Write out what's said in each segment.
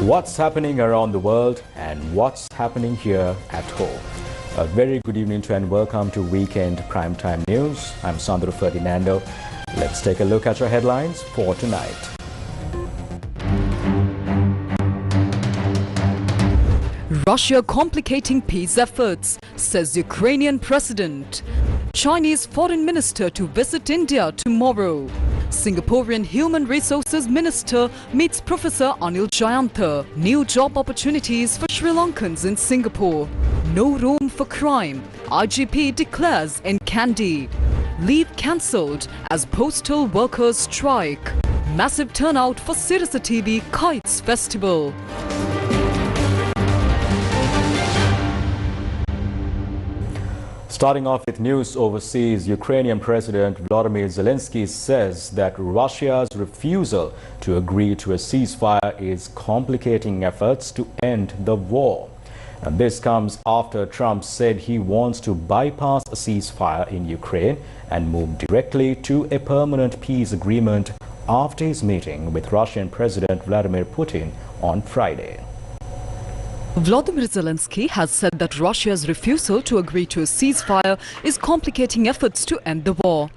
What's happening around the world and what's happening here at home. A very good evening to and welcome to Weekend Primetime News. I'm Sandro Ferdinando. Let's take a look at your headlines for tonight. Russia complicating peace efforts, says Ukrainian president. Chinese foreign minister to visit India tomorrow. Singaporean Human Resources Minister meets Professor Anil Jayantha. New job opportunities for Sri Lankans in Singapore. No room for crime, IGP declares in Kandy. Leave cancelled as postal workers strike. Massive turnout for Sirasa TV Kites Festival. Starting off with news overseas, Ukrainian President Volodymyr Zelensky says that Russia's refusal to agree to a ceasefire is complicating efforts to end the war. And this comes after Trump said he wants to bypass a ceasefire in Ukraine and move directly to a permanent peace agreement after his meeting with Russian President Vladimir Putin on Friday. Volodymyr Zelensky has said that Russia's refusal to agree to a ceasefire is complicating efforts to end the war.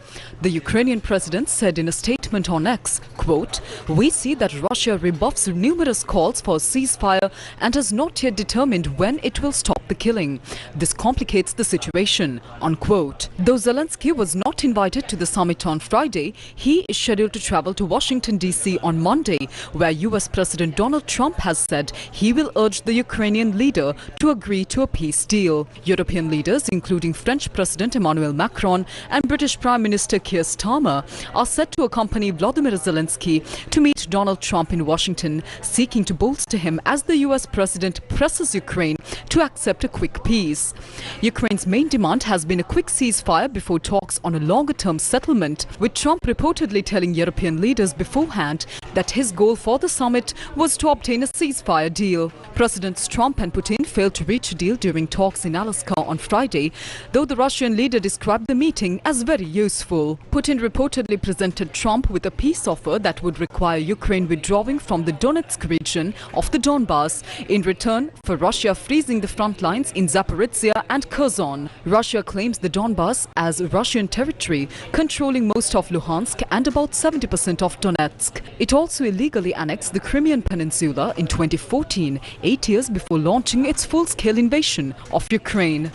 The Ukrainian president said in a statement on X, quote, "We see that Russia rebuffs numerous calls for a ceasefire and has not yet determined when it will stop the killing. This complicates the situation," unquote. Though Zelensky was not invited to the summit on Friday, he is scheduled to travel to Washington, D.C. on Monday, where U.S. President Donald Trump has said he will urge the Ukrainian leader to agree to a peace deal. European leaders, including French President Emmanuel Macron and British Prime Minister Keir Starmer, are set to accompany Volodymyr Zelensky to meet Donald Trump in Washington, seeking to bolster him as the US president presses Ukraine to accept a quick peace. Ukraine's main demand has been a quick ceasefire before talks on a longer-term settlement, with Trump reportedly telling European leaders beforehand that his goal for the summit was to obtain a ceasefire deal. Presidents Trump and Putin failed to reach a deal during talks in Alaska on Friday, though the Russian leader described the meeting as very useful. Putin reportedly presented Trump with a peace offer that would require Ukraine withdrawing from the Donetsk region of the Donbas in return for Russia freezing the front lines in Zaporizhia and Kherson. Russia claims the Donbas as Russian territory, controlling most of Luhansk and about 70% of Donetsk. It also illegally annexed the Crimean Peninsula in 2014, 8 years before launching its full-scale invasion of Ukraine.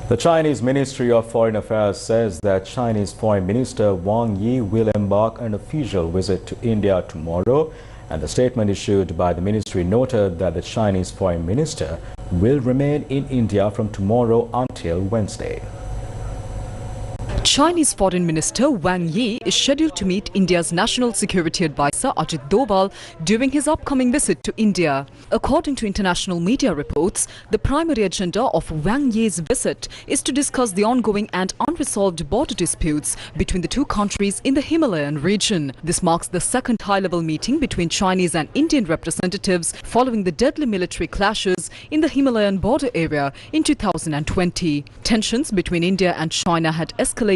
The Chinese Ministry of Foreign Affairs says that Chinese Foreign Minister Wang Yi will embark on an official visit to India tomorrow, and the statement issued by the ministry noted that the Chinese Foreign Minister will remain in India from tomorrow until Wednesday. Chinese Foreign Minister Wang Yi is scheduled to meet India's National Security Advisor Ajit Doval during his upcoming visit to India. According to international media reports, the primary agenda of Wang Yi's visit is to discuss the ongoing and unresolved border disputes between the two countries in the Himalayan region. This marks the second high-level meeting between Chinese and Indian representatives following the deadly military clashes in the Himalayan border area in 2020. Tensions between India and China had escalated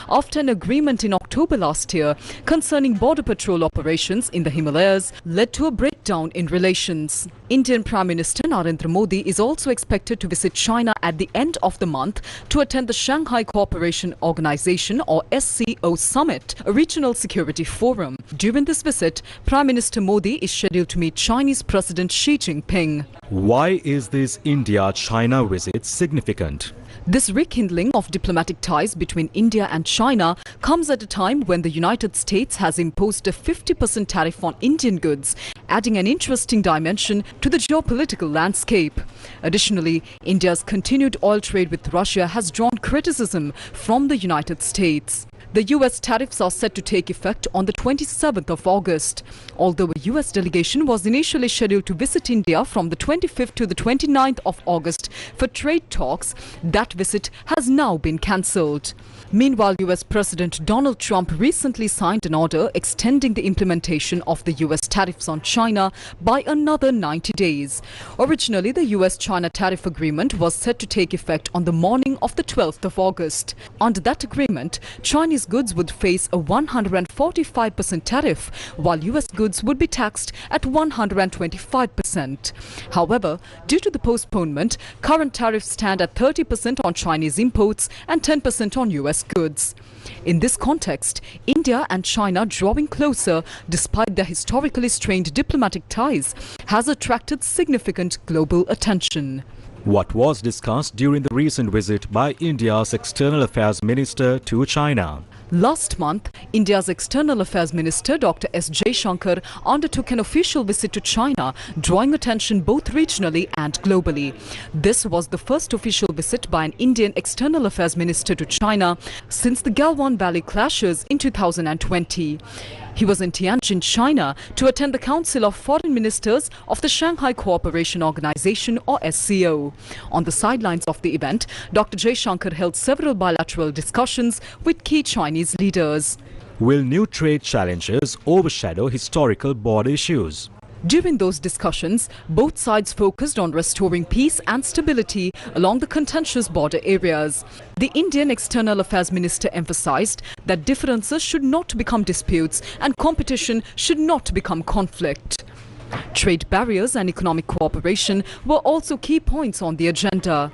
after an agreement in October last year concerning border patrol operations in the Himalayas led to a breakdown in relations. Indian Prime Minister Narendra Modi is also expected to visit China at the end of the month to attend the Shanghai Cooperation Organization or SCO Summit, a regional security forum. During this visit, Prime Minister Modi is scheduled to meet Chinese President Xi Jinping. Why is this India-China visit significant? This rekindling of diplomatic ties between India and China comes at a time when the United States has imposed a 50% tariff on Indian goods, adding an interesting dimension to the geopolitical landscape. Additionally, India's continued oil trade with Russia has drawn criticism from the United States. The US tariffs are set to take effect on the 27th of August. Although a US delegation was initially scheduled to visit India from the 25th to the 29th of August for trade talks, that visit has now been cancelled. Meanwhile, US President Donald Trump recently signed an order extending the implementation of the US tariffs on China by another 90 days. Originally, the US-China tariff agreement was set to take effect on the morning of the 12th of August. Under that agreement, Chinese goods would face a 145% tariff, while US goods would be taxed at 125%. However, due to the postponement, current tariffs stand at 30% on Chinese imports and 10% on US goods. In this context, India and China drawing closer despite their historically strained diplomatic ties has attracted significant global attention. What was discussed during the recent visit by India's External Affairs Minister to China? Last month, India's External Affairs Minister Dr. S. Jaishankar undertook an official visit to China, drawing attention both regionally and globally. This was the first official visit by an Indian External Affairs Minister to China since the Galwan Valley clashes in 2020. He was in Tianjin, China, to attend the Council of Foreign Ministers of the Shanghai Cooperation Organization, or SCO. On the sidelines of the event, Dr. Jaishankar held several bilateral discussions with key Chinese leaders. Will new trade challenges overshadow historical border issues? During those discussions, both sides focused on restoring peace and stability along the contentious border areas. The Indian External Affairs Minister emphasized that differences should not become disputes and competition should not become conflict. Trade barriers and economic cooperation were also key points on the agenda.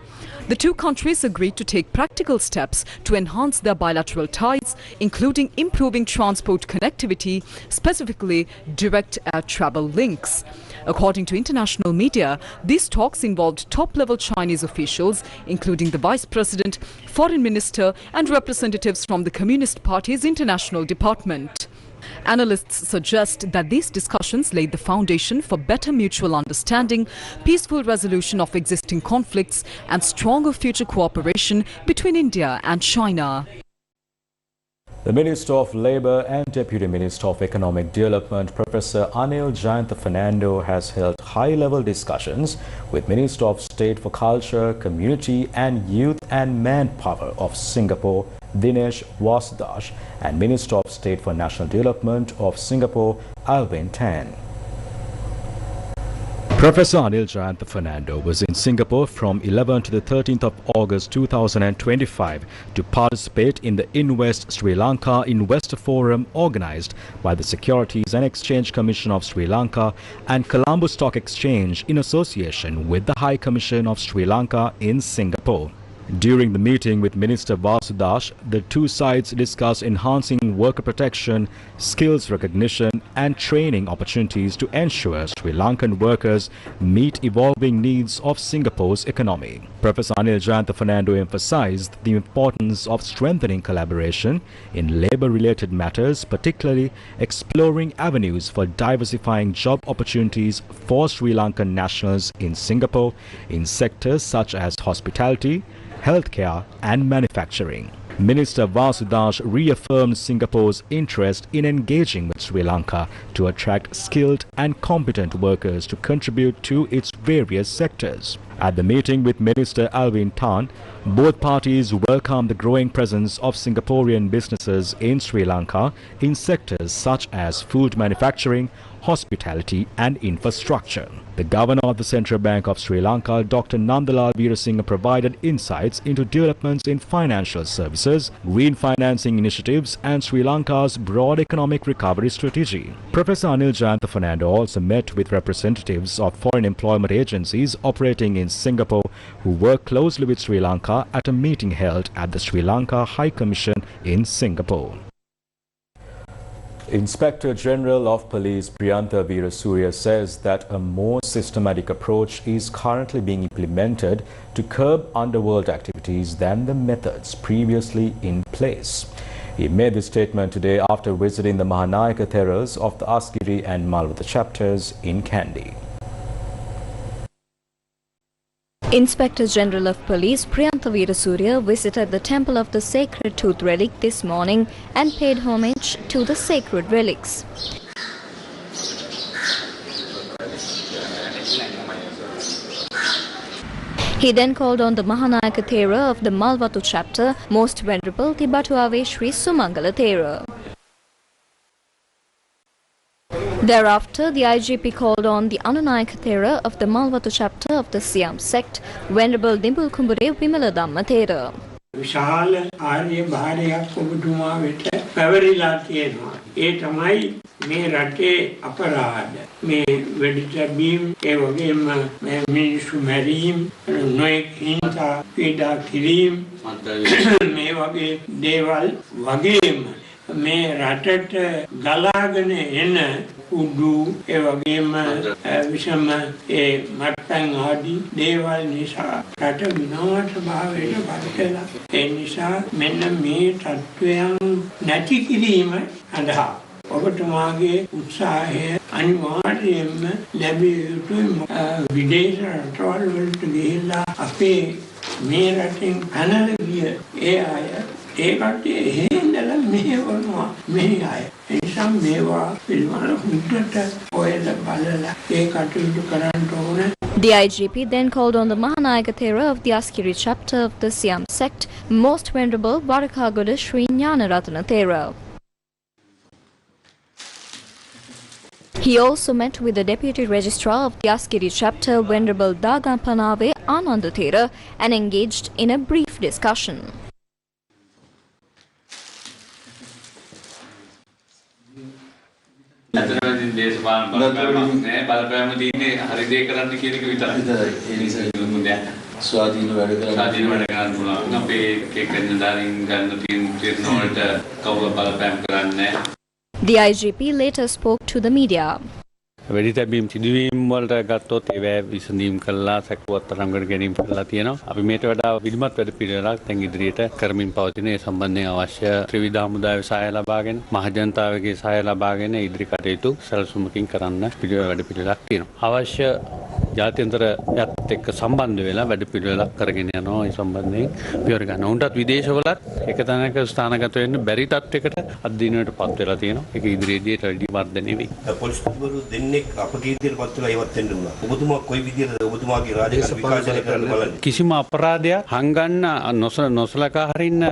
The two countries agreed to take practical steps to enhance their bilateral ties, including improving transport connectivity, specifically direct air travel links. According to international media, these talks involved top-level Chinese officials, including the Vice President, Foreign Minister and representatives from the Communist Party's International Department. Analysts suggest that these discussions laid the foundation for better mutual understanding, peaceful resolution of existing conflicts and stronger future cooperation between India and China. The Minister of Labour and Deputy Minister of Economic Development, Professor Anil Jayantha Fernando, has held high-level discussions with Minister of State for Culture, Community and Youth and Manpower of Singapore, Dinesh Wasdash, and Minister of State for National Development of Singapore, Alvin Tan. Professor Anil Jayantha Fernando was in Singapore from 11 to the 13th of August 2025 to participate in the Invest Sri Lanka Investor Forum organized by the Securities and Exchange Commission of Sri Lanka and Colombo Stock Exchange in association with the High Commission of Sri Lanka in Singapore. During the meeting with Minister Vasudash, the two sides discussed enhancing worker protection, skills recognition and training opportunities to ensure Sri Lankan workers meet evolving needs of Singapore's economy. Professor Anil Jayantha Fernando emphasized the importance of strengthening collaboration in labour-related matters, particularly exploring avenues for diversifying job opportunities for Sri Lankan nationals in Singapore in sectors such as hospitality, healthcare and manufacturing. Minister Vasudash reaffirmed Singapore's interest in engaging with Sri Lanka to attract skilled and competent workers to contribute to its various sectors. At the meeting with Minister Alvin Tan, both parties welcomed the growing presence of Singaporean businesses in Sri Lanka in sectors such as food manufacturing, hospitality and infrastructure. The Governor of the Central Bank of Sri Lanka, Dr. Nandalal Veerasinghe, provided insights into developments in financial services, green financing initiatives and Sri Lanka's broad economic recovery strategy. Professor Anil Jayantha Fernando also met with representatives of foreign employment agencies operating in Singapore who work closely with Sri Lanka at a meeting held at the Sri Lanka High Commission in Singapore. Inspector General of Police Priyantha Veerasurya says that a more systematic approach is currently being implemented to curb underworld activities than the methods previously in place. He made this statement today after visiting the Mahanayaka Theras of the Asgiri and Malwata chapters in Kandy. Inspector General of Police Priyantha Veerasurya visited the Temple of the Sacred Tooth Relic this morning and paid homage to the sacred relics. He then called on the Mahanayaka Thera of the Malwatu chapter, Most Venerable Tibatuave Sri Sumangala Thera. Thereafter, the IGP called on the Anunayaka Thera of the Malwatu chapter of the Siam sect, Venerable Dimbul Kumbure Vimala Dhamma Thera. විශාල ආර්ය භාරයක් ඔබතුමා වෙත පැවරිලා තියෙනවා. ඒ තමයි මේ රටේ අපරාධ. මේ වෙඩිතැබීම්, ඒ වගේම මිනිස්සු මැරීම්, නොයෙක් හිංසා පීඩා කිරීම, මේ වගේ දේවල් වගේම මේ රටට ගලාගෙන එන උඩු ඒ වගේම විෂම ඒ මත්පැන් ආදී දේවල් නිසා රට විනාශ භාවයට පත් වෙලා ඒ නිසා මෙන්න මේ තත්වයන් නැති කිරීම සඳහා ඔබතුමාගේ උත්සාහය අනිවාර්යයෙන්ම ලැබිය යුතුයි. විදේශ රටවල් වලට ගිහිල්ලා අපේ මේ රටින් පැනලා ගිය ඒ අය ඒ කට්ටිය එහෙඳලා මෙහෙවනවා මේ අය. ඒ නිසා මේවා පිළිබඳව හුද්දට ඔයලා බලලා ඒ කටයුතු කරන්න ඕනේ. The IGP then called on the Mahanayaka Thera of the Askiri chapter of the Siam sect, Most Venerable Varakagoda Sri Gnanaratana Thera. He also met with the Deputy Registrar of the Askiri chapter, Venerable Dagampanave Ananda Thera, and engaged in a brief discussion. The IGP later spoke to the media. වෙඩිතැබීම් සිදුවීම් වලට ගත්තොත් ඒවැ විසඳීම් කළා සැකපුවත් තරංගකට ගැනීම කළා තියෙනවා. අපි මේට වඩා විධිමත් වැඩ පිළිවෙලක් දැන් ඉදිරියට කරමින් පවතින ඒ සම්බන්ධයෙන් අවශ්‍ය ත්‍රිවිධ හමුදාවේ සහාය ලබාගෙන මහජනතාවගේ සහාය ලබාගෙන ඉදිරි කටයුතු සැලසුමකින් කරන්න වැඩ පිළිවෙලක් තියෙනවා. අවශ්‍ය ජාත්‍යන්තර යත් එක්ක සම්බන්ධ වෙලා වැඩ පිළිවෙලක් කරගෙන යනවා. ඒ සම්බන්ධයෙන් පියවර ගන්න. උන්ටත් විදේශවලත් එක තැනක ස්ථානගත වෙන්න බැරි තත්යකට අධ්‍යයනයට පත් වෙලා තියෙනවා. ඒක ඉදිරියේදී වැඩි වර්ධනය වෙයි. පොලිස්පතිවරු දෙන්නෙක් අපගේ විදියට පත් වෙලා ඉවත් වෙන්න උනා. ඔබතුමා කොයි විදියටද ඔබතුමාගේ රාජකාරී විකාශනය කරන්න බලන්නේ? කිසිම අපරාධයක් හංගන්න නොසලකා හරින්න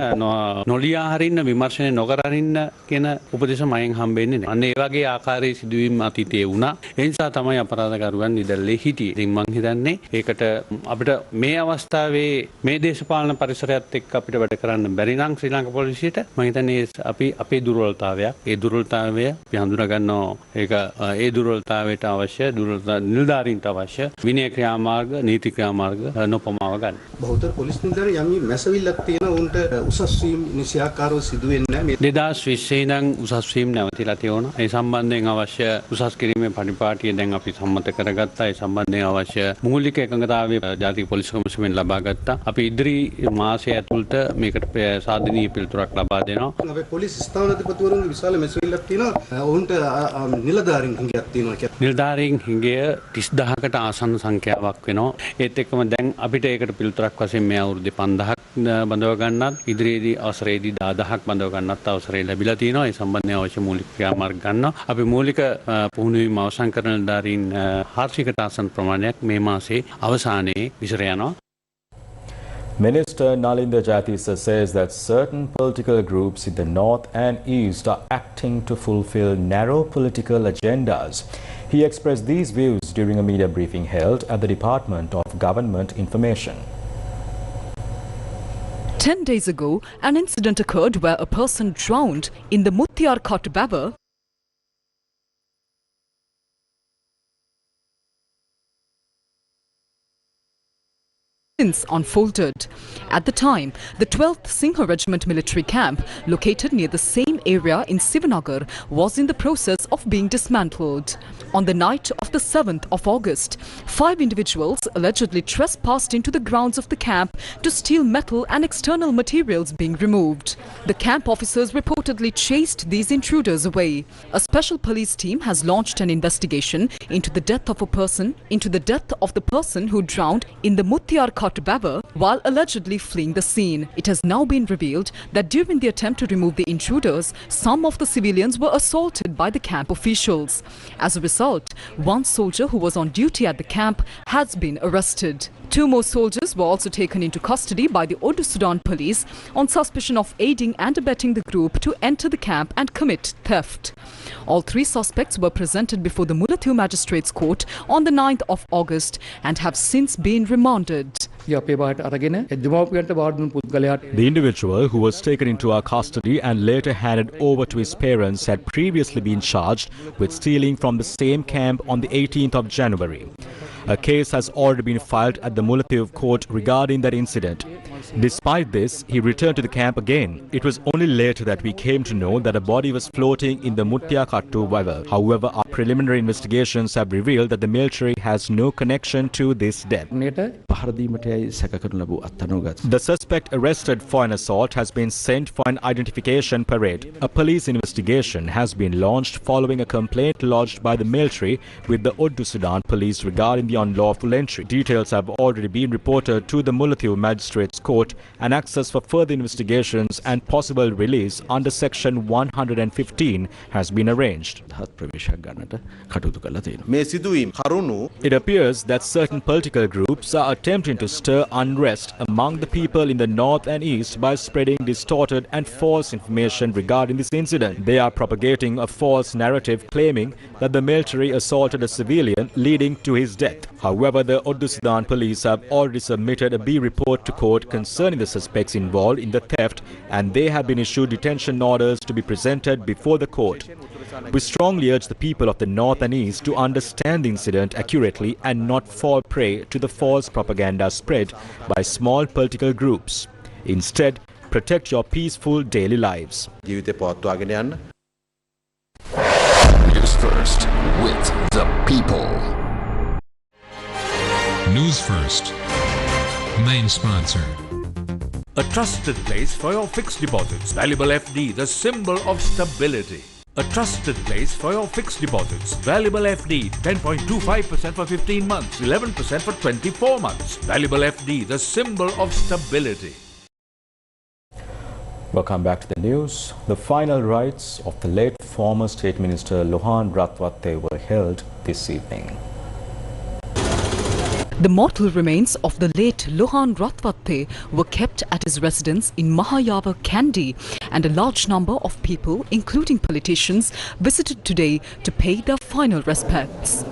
නොලියා හරින්න විමර්ශනය නොකර හරින්න කියන උපදේශ මයෙන් හම්බෙන්නේ නැහැ. අන්න ඒ වගේ ආකාරයේ සිදුවීම් අතීතයේ වුණා. ඒ නිසා තමයි අපරාධකරුවන් නිදැල්ලේ හිටියේ. ඉතින් මම හිතන්නේ ඒකට අපිට මේ අවස්ථාවේ මේ දේශපාලන පරිසරයත් එක්ක අපිට වැඩ කරන්න බැරි නම් ශ්‍රී ලංකා පොලිසියට මම හිතන්නේ අපි අපේ දුර්වලතාවයක්. ඒ දුර්වලතාවය අපි හඳුනා ගන්නවා. ඒක ඒ දුර්වලතාවයට අවශ්‍ය නිලධාරීන්ට අවශ්‍ය විනය ක්‍රියාමාර්ග නීති ක්‍රියාමාර්ග නොපමාව ගන්න. බහුතර පොලිස් නිලධාරී යම් මැසවිල්ලක් තියෙන උන්ට උසස් වීම නිසියාකාරව සිදු වෙන්නේ නැහැ. 2020 ඉඳන් උසස් වීම නැවතිලා තියෙනවා. ඒ සම්බන්ධයෙන් අවශ්‍ය උසස් කිරීමේ පරිපාටිය දැන් අපි සම්මත කරගත්තා. ඒ සම්බන්ධයෙන් අවශ්‍ය මූලික එකඟතාවය ජාතික පොලිස් කොමිසමෙන් ලබා ගත්තා. අපි ඉදිරි මාසය ඇතුළත මේකට සාධනීය පිළිතුරක් ලබා දෙනවා. අපේ පොලිස් ස්ථානාධිපතිවරුන්ගේ විශාල මැසවිල්ලක් තියෙනවා. උන්ට නිලධාරීන් හිඟයක් තියෙනවා කියලා. නිලධාරීන් හිඟය 30000කට ආසන්න සංඛ්‍යාවක් වෙනවා. ඒත් එක්කම දැන් අපිට ඒකට පිළිතුරක් වශයෙන් මේ අවුරුද්දේ 5000ක් බඳව ගන්නත් ඉදිරියේදී අවසරයේදී 10000ක් බඳව ගන්නත් අවසරය ලැබිලා තියෙනවා. ඒ සම්බන්ධයෙන් අවශ්‍ය මූලික ක්‍රියාමාර්ග ගන්නවා. අපි මූලික පුහුණුවීම අවසන් කරන නිලධාරීන් 400කට ආසන්න ප්‍රමාණයක් මේ මාසයේ අවසානයේ විසර යනවා. Minister Nalinda Jathisa says that certain political groups in the north and east are acting to fulfill narrow political agendas. He expressed these views during a media briefing held at the Department of Government Information. 10 days ago, an incident occurred where a person drowned in the Muttiarkot Babar unfolded. At the time, the 12th Singha Regiment military camp, located near the same area in Sivanagar, was in the process of being dismantled. On the night of the 7th of August, 5 individuals allegedly trespassed into the grounds of the camp to steal metal and external materials being removed. The camp officers reportedly chased these intruders away. A special police team has launched an investigation into the death of the person who drowned in the Muttiarkot Babar while allegedly fleeing the scene. It has now been revealed that during the attempt to remove the intruders, some of the civilians were assaulted by the camp officials. As a result, one soldier who was on duty at the camp has been arrested. 2 more soldiers were also taken into custody by the Odu Sudan police on suspicion of aiding and abetting the group to enter the camp and commit theft. All 3 suspects were presented before the Mulathu Magistrates Court on the 9th of August and have since been remanded. The individual who was taken into our custody and later handed over to his parents had previously been charged with stealing from the same camp on the 18th of January. A case has already been filed at the Mulathu court regarding that incident. Despite this, he returned to the camp again. It was only later that we came to know that a body was floating in the Muttiakattu river. However, our preliminary investigations have revealed that the military has no connection to this death. The suspect arrested for an assault has been sent for an identification parade. A police investigation has been launched following a complaint lodged by the military with the Odu Sudan police regarding the unlawful entry. Details have already been reported to the Mulathu Magistrates Court and access for further investigations and possible release under Section 115 has been arranged. It appears that certain political groups are attempting to stir unrest among the people in the north and east by spreading distorted and false information regarding this incident. They are propagating a false narrative claiming that the military assaulted a civilian leading to his death. However, the Odu Sudan police have already submitted a B report to court concerning the suspects involved in the theft, and they have been issued detention orders to be presented before the court. We strongly urge the people of the north and east to understand the incident accurately and not fall prey to the false propaganda spread by small political groups. Instead, protect your peaceful daily lives. News First with the people. News First, main sponsor. A trusted place for your fixed deposits. Valuable FD, the symbol of stability. A trusted place for your fixed deposits. Valuable FD, 10.25% for 15 months, 11% for 24 months. Valuable FD, the symbol of stability. Welcome back to the news. The final rites of the late former State Minister Luhan Ratwatis were held this evening. The mortal remains of the late Luhan Ratwatis were kept at his residence in Mahayava, Kandy, and a large number of people, including politicians, visited today to pay their final respects.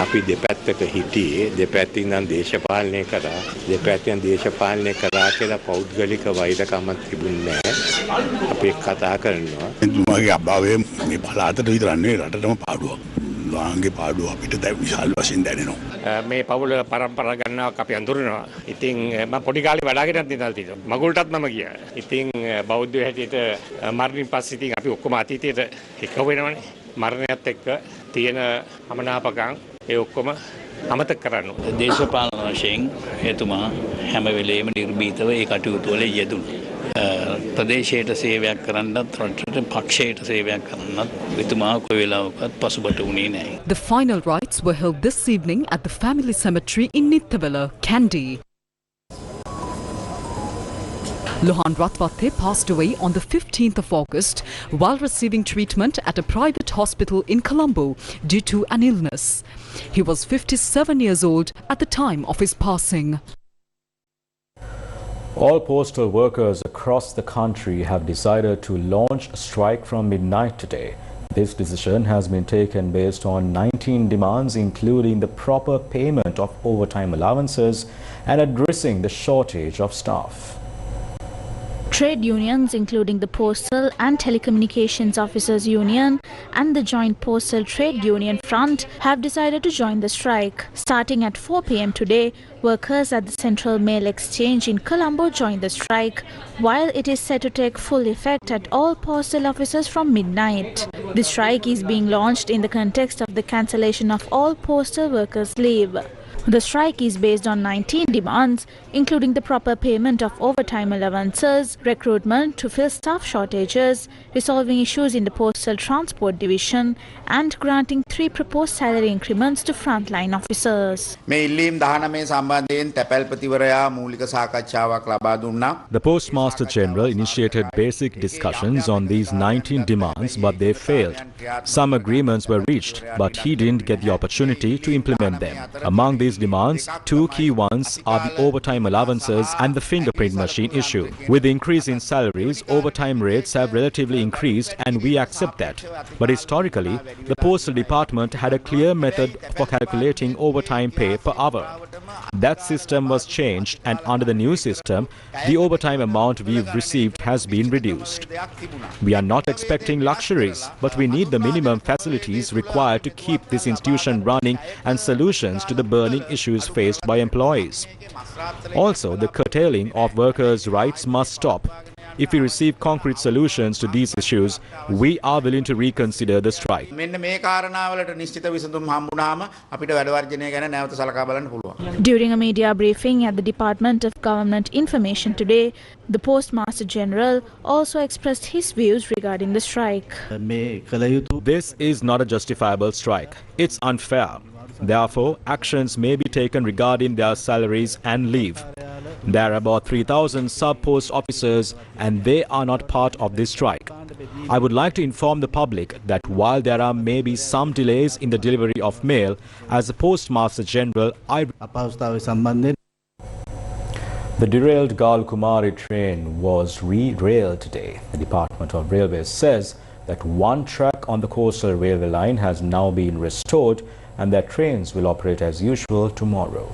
අපි දෙපැත්තක හිටියේ දෙපැත්තින් නම් දේශපාලනය කරා දෙපැත්තෙන් දේශපාලනය කරා කියලා පෞද්ගලික වෛරකමක් තිබුණේ නැහැ අපි කතා කරනවා එතුමාගේ අභාවය මේ පළාතට විතරක් නෙවෙයි රටටම පාඩුවක් ලාංගේ පාඩුව අපිට දැන් විශාල වශයෙන් දැනෙනවා මේ පවුල පරම්පරා ගන්නවක් අපි අඳුරනවා ඉතින් මම පොඩි කාලේ වඩාගෙනත් ඉඳලා තියෙනවා මගුල්ටත් මම ගියා ඉතින් බෞද්ධ හැටියට මරණින් පස්සේ ඉතින් අපි ඔක්කොම අතීතයට එක වෙනවනේ මරණයත් එක්ක තියෙන අමනාපකම් ඒ ඔක්කොම අමතක කරන්න ඕනේ. දේශපාලන වශයෙන් එතුමා හැම වෙලේම නිර්භීතව ඒ කටයුතු වල යෙදුණා. ප්‍රදේශයට සේවයක් කරන්නත් රටට පක්ෂයට සේවයක් කරන්නත් එතුමා කොයි වෙලාවකවත් පසුබට වුණේ නැහැ. The final rites were held this evening at the family cemetery in Nithawala, Kandy. Luhan Ratwatis passed away on the 15th of August while receiving treatment at a private hospital in Colombo due to an illness. He was 57 years old at the time of his passing. All postal workers across the country have decided to launch a strike from midnight today. This decision has been taken based on 19 demands, including the proper payment of overtime allowances and addressing the shortage of staff. Trade unions, including the Postal and Telecommunications Officers Union and the Joint Postal Trade Union Front, have decided to join the strike. Starting at 4 p.m. today, workers at the Central Mail Exchange in Colombo joined the strike, while it is set to take full effect at all postal offices from midnight. The strike is being launched in the context of the cancellation of all postal workers' leave. The strike is based on 19 demands, including the proper payment of overtime allowances, recruitment to fill staff shortages, resolving issues in the Postal Transport Division, and granting 3 proposed salary increments to frontline officers. The Postmaster General initiated basic discussions on these 19 demands, but they failed. Some agreements were reached, but he didn't get the opportunity to implement them. Among these demands, 2 key ones are the overtime allowances and the fingerprint machine issue. With the increase in salaries, overtime rates have relatively increased, and we accept that. But historically, the Postal Department had a clear method for calculating overtime pay per hour. That system was changed, and under the new system, the overtime amount we've received has been reduced. We are not expecting luxuries, but we need the minimum facilities required to keep this institution running and solutions to the burning issues faced by employees. Also, the curtailing of workers' rights must stop. If we receive concrete solutions to these issues, we are willing to reconsider the strike. During a media briefing at the Department of Government Information today, the Postmaster General also expressed his views regarding the strike. This is not a justifiable strike. It's unfair. Therefore, actions may be taken regarding their salaries and leave. There are about 3,000 sub-post officers, and they are not part of this strike. I would like to inform the public that while there are maybe some delays in the delivery of mail, as the Postmaster General, The derailed Gal Kumari train was re-railed today. The Department of Railways says that one track on the coastal railway line has now been restored and that trains will operate as usual tomorrow.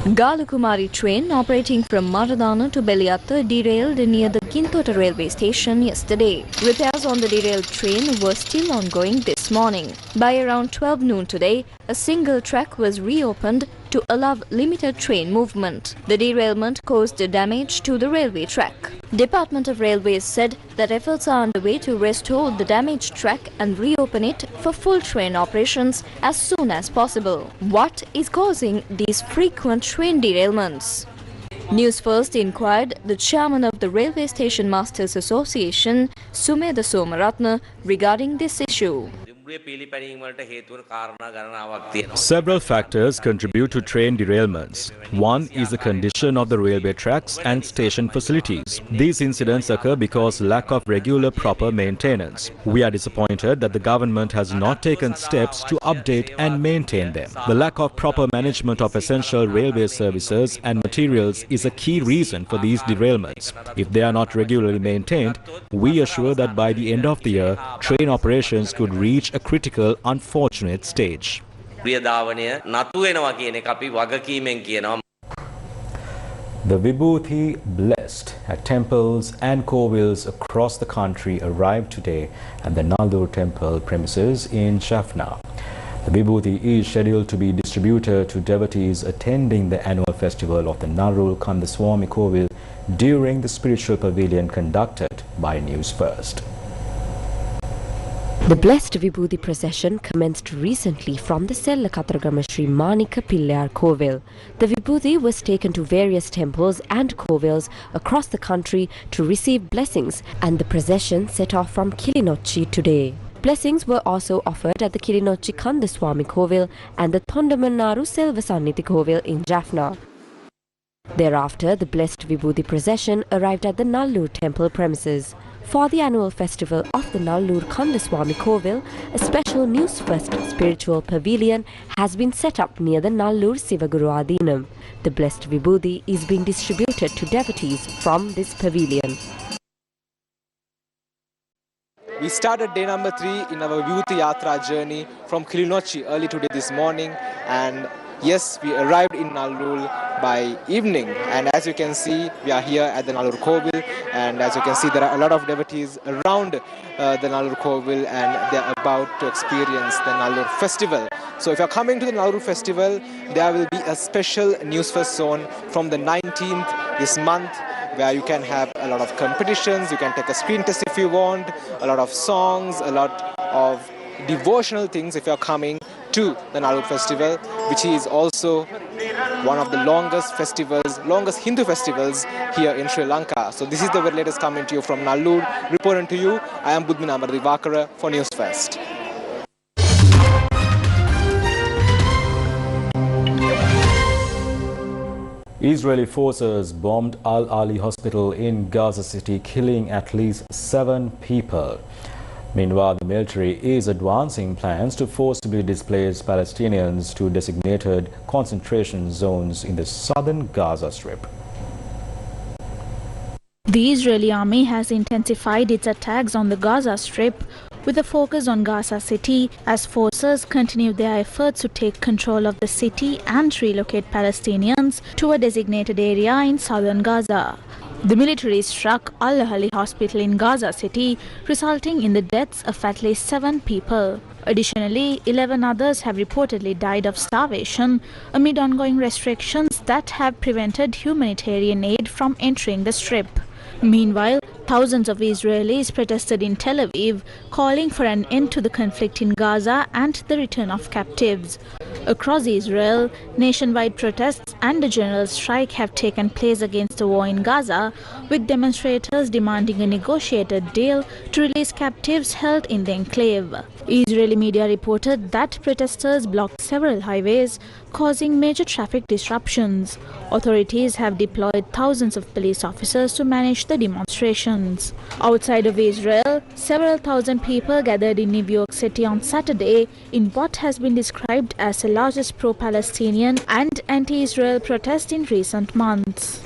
Galakumari train operating from Maradana to Beliatta derailed near the Kintota railway station yesterday. Repairs on the derailed train were still ongoing this morning. By around 12 noon today, a single track was reopened to allow limited train movement. The derailment caused damage to the railway track. Department of Railways said that efforts are underway to restore the damaged track and reopen it for full train operations as soon as possible. What is causing these frequent train derailments? Newsfirst inquired the chairman of the Railway Station Masters Association, Sumedha Somaratna, regarding this issue. Several factors contribute to train derailments. One is the condition of the railway tracks and station facilities. These incidents occur because lack of regular proper maintenance. We are disappointed that the government has not taken steps to update and maintain them. The lack of proper management of essential railway services and materials is a key reason for these derailments. If they are not regularly maintained, we assure that by the end of the year, train operations could reach a critical, unfortunate stage. The Vibui blessed at temples and kovils across the country arrived today at the Nallur temple premises in Jaffna. The Vibui is scheduled to be distributed to devotees attending the annual festival of the Nallur Kandaswamy Kovil during the spiritual pavilion conducted by Newsfirst. The blessed Vibhuti procession commenced recently from the Sellakatragrama Sri Manika Pillar Kovil. The Vibhuti was taken to various temples and kovils across the country to receive blessings, and the procession set off from Kilinochi today. Blessings were also offered at the Kilinochi Kandaswamy Kovil and the Thondamannaru Selvasanniti Kovil in Jaffna. Thereafter, the blessed Vibhuti procession arrived at the Nallur temple premises. For the annual festival of the Nallur Kandaswamy Kovil, a special Newsfirst spiritual pavilion has been set up near the Nallur Sivaguru Adinam. The blessed Vibhuti is being distributed to devotees from this pavilion. We started day number 3 in our Vibhuti Yatra journey from Kilinochi early today this morning, and yes, we arrived in Nallur by evening, and as you can see, we are here at the Nallur Kovil, and as you can see, there are a lot of devotees around the Nallur Kovil, and they are about to experience the Nallur festival. So if you are coming to the Nallur festival, there will be a special Newsfirst zone from the 19th this month, where you can have a lot of competitions, you can take a screen test if you want, a lot of songs, a lot of devotional things if you are coming to the Nallur festival. which is also one of the longest Hindu festivals here in Sri Lanka. So this is the very latest coming to you from Nallur. Reporting to you, I am Budmina Divakara for Newsfirst. Israeli forces bombed Al Ali Hospital in Gaza City, killing at least 7 people. Meanwhile, the military is advancing plans to forcibly displace Palestinians to designated concentration zones in the southern Gaza Strip. The Israeli army has intensified its attacks on the Gaza Strip with a focus on Gaza City as forces continue their efforts to take control of the city and relocate Palestinians to a designated area in southern Gaza. The military struck Al Ali Hospital in Gaza City, resulting in the deaths of at least 7 people. Additionally, 11 others have reportedly died of starvation amid ongoing restrictions that have prevented humanitarian aid from entering the strip. Meanwhile, thousands of Israelis protested in Tel Aviv, calling for an end to the conflict in Gaza and the return of captives. Across Israel, nationwide protests and a general strike have taken place against the war in Gaza, with demonstrators demanding a negotiated deal to release captives held in the enclave. Israeli media reported that protesters blocked several highways, causing major traffic disruptions. Authorities have deployed thousands of police officers to manage the demonstrations. Outside of Israel, several thousand people gathered in New York City on Saturday in what has been described as the largest pro-Palestinian and anti-Israel protest in recent months.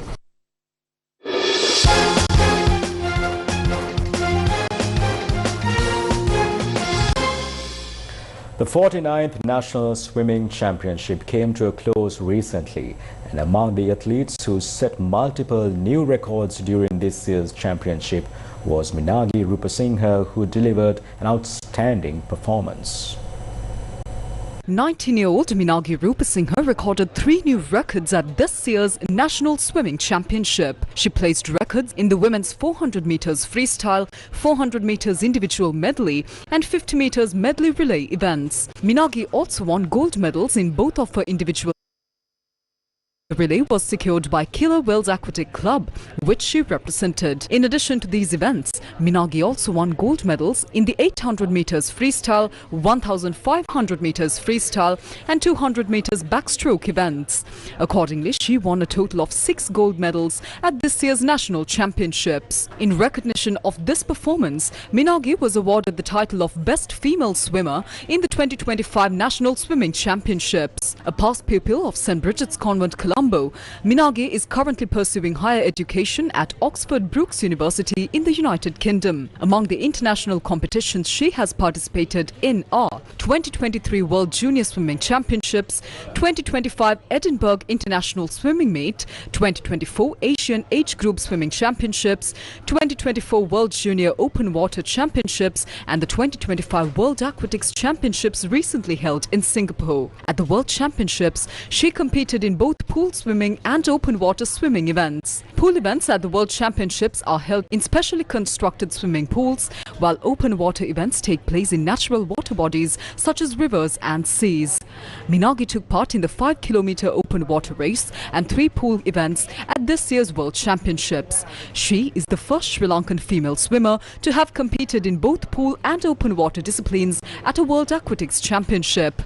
The 49th National Swimming Championship came to a close recently, and among the athletes who set multiple new records during this year's championship was Minagi Rupasinghe, who delivered an outstanding performance. 19-year-old Minagi Rupasinghe recorded 3 new records at this year's National Swimming Championship. She placed records in the women's 400 meters freestyle, 400 meters individual medley and 50 meters medley relay events. Minagi also won gold medals in both of her individual. The relay was secured by Killer Whales Aquatic Club, which she represented. In addition to these events, Minagi also won gold medals in the 800 meters freestyle, 1500 meters freestyle and 200 meters backstroke events. Accordingly, she won a total of 6 gold medals at this year's national championships. In recognition of this performance, Minagi was awarded the title of Best Female Swimmer in the 2025 National Swimming Championships. A past pupil of St. Bridget's Convent, Colombo, Minagi is currently pursuing higher education at Oxford Brookes University in the United Kingdom. Among the international competitions she has participated in are 2023 World Junior Swimming Championships, 2025 Edinburgh International Swimming Meet, 2024 Asian Age Group Swimming Championships, 2024 World Junior Open Water Championships and the 2025 World Aquatics Championships recently held in Singapore. At the World Championships, she competed in both pool swimming and open water swimming events. Pool events at the World Championships are held in specially constructed swimming pools, while open water events take place in natural water bodies such as rivers and seas. Minagi took part in the 5-kilometer open water race and 3 pool events at this year's World Championships. She is the first Sri Lankan female swimmer to have competed in both pool and open water disciplines at a World Aquatics Championship.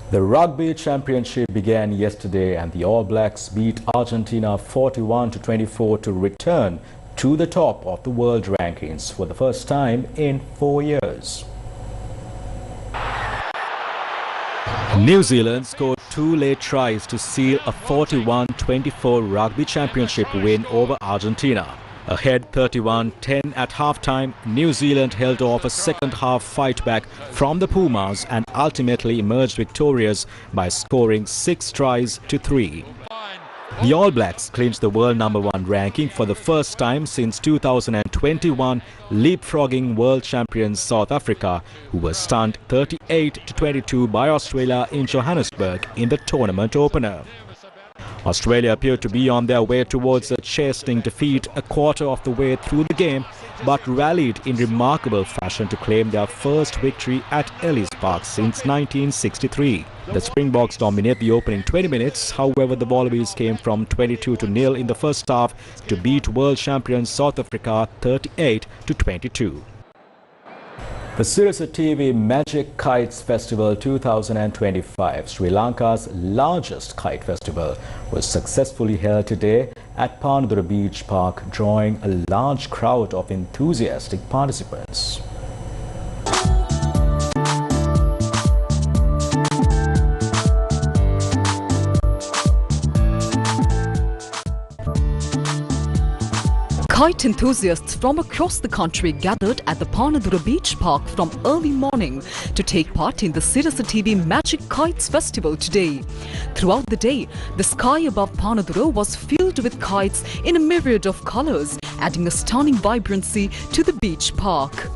The Rugby Championship began yesterday and the All Blacks beat Argentina 41-24 to return to the top of the world rankings for the first time in 4 years. New Zealand scored 2 late tries to seal a 41-24 Rugby Championship win over Argentina. Ahead 31-10 at halftime, New Zealand held off a second-half fight back from the Pumas and ultimately emerged victorious by scoring 6 tries to 3. The All Blacks clinched the world #1 ranking for the first time since 2021, leapfrogging world champions South Africa, who were stunned 38-22 by Australia in Johannesburg in the tournament opener. Australia appeared to be on their way towards a chastening defeat a quarter of the way through the game but rallied in remarkable fashion to claim their first victory at Ellis Park since 1963. The Springboks dominate the opening 20 minutes. However, the Wallabies came from 22-0 in the first half to beat world champions South Africa 38-22. The Sirasa TV Magic Kites Festival 2025, Sri Lanka's largest kite festival, was successfully held today at Panadura Beach Park, drawing a large crowd of enthusiastic participants. Kite enthusiasts from across the country gathered at the Panadura Beach Park from early morning to take part in the Sirasa TV Magic Kites Festival today. Throughout the day, the sky above Panadura was filled with kites in a myriad of colors, adding a stunning vibrancy to the beach park.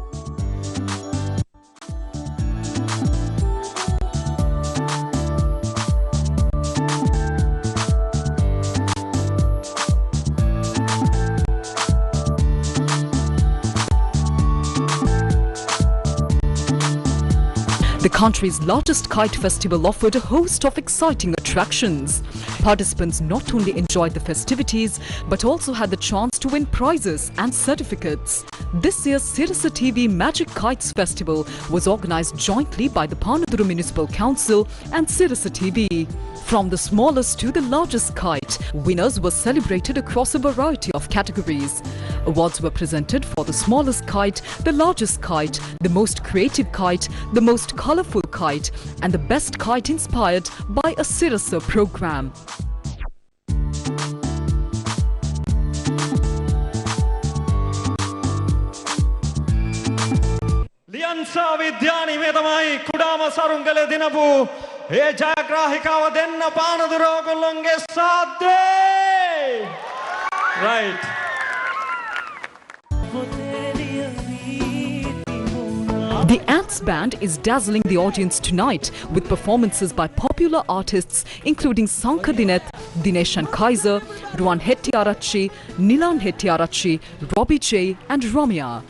The country's largest kite festival offered a host of exciting attractions. Participants not only enjoyed the festivities but also had the chance to win prizes and certificates. This year's Sirasa TV Magic Kites Festival was organized jointly by the Panadura Municipal Council and Sirasa TV. From the smallest to the largest kite, winners were celebrated across a variety of categories. Awards were presented for the smallest kite, the largest kite, the most creative kite, the most colorful kite, and the best kite inspired by a Sirasa program. ලියන්සා විද්‍යානි මේ තමයි කුඩාම සරුංගල දිනපු ඒ ජයග්‍රාහිකාව දෙන්න Panadura ඔයගොල්ලන්ගේ සාදේ. Right. The Ants Band is dazzling the audience tonight with performances by popular artists including Sanka Dineth, Dineshan Kaiser, Ruan Hettiarachchi, Nilan Hettiarachchi, Robbie J and Ramya.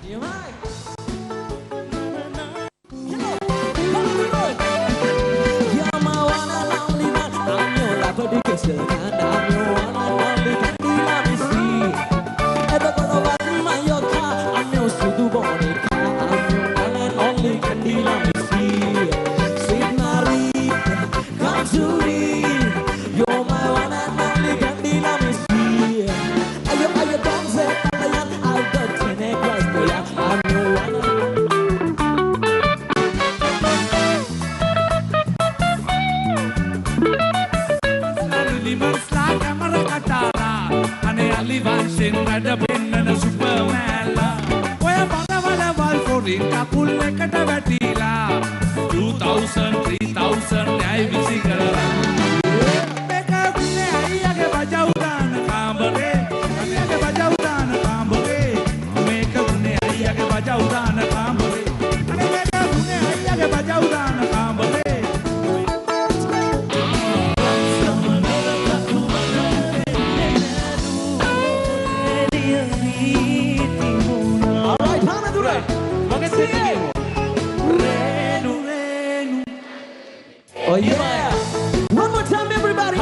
Oh yeah! One more time, everybody!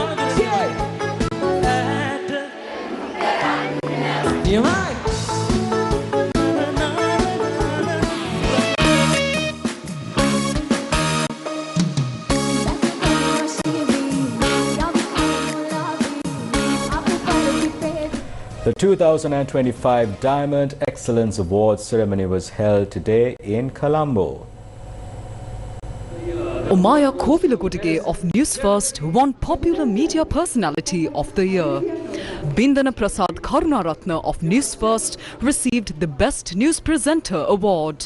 Yeah, right. The 2025 Diamond Excellence Awards ceremony was held today in Colombo. Omaya Kovilagudige of Newsfirst won Popular Media Personality of the Year. Bindana Prasad Karunaratna of Newsfirst received the Best News Presenter Award.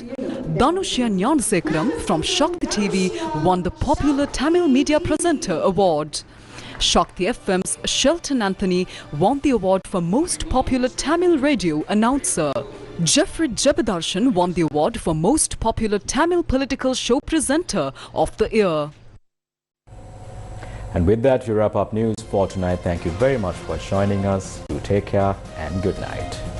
Dhanushya Nyanasekaram from Shakti TV won the Popular Tamil Media Presenter Award. Shakti FM's Shelton Anthony won the award for Most Popular Tamil Radio Announcer. Jeffrey Jebadarshan won the award for Most Popular Tamil Political Show Presenter of the Year. And with that, we wrap up news for tonight. Thank you very much for joining us. Do take care and good night.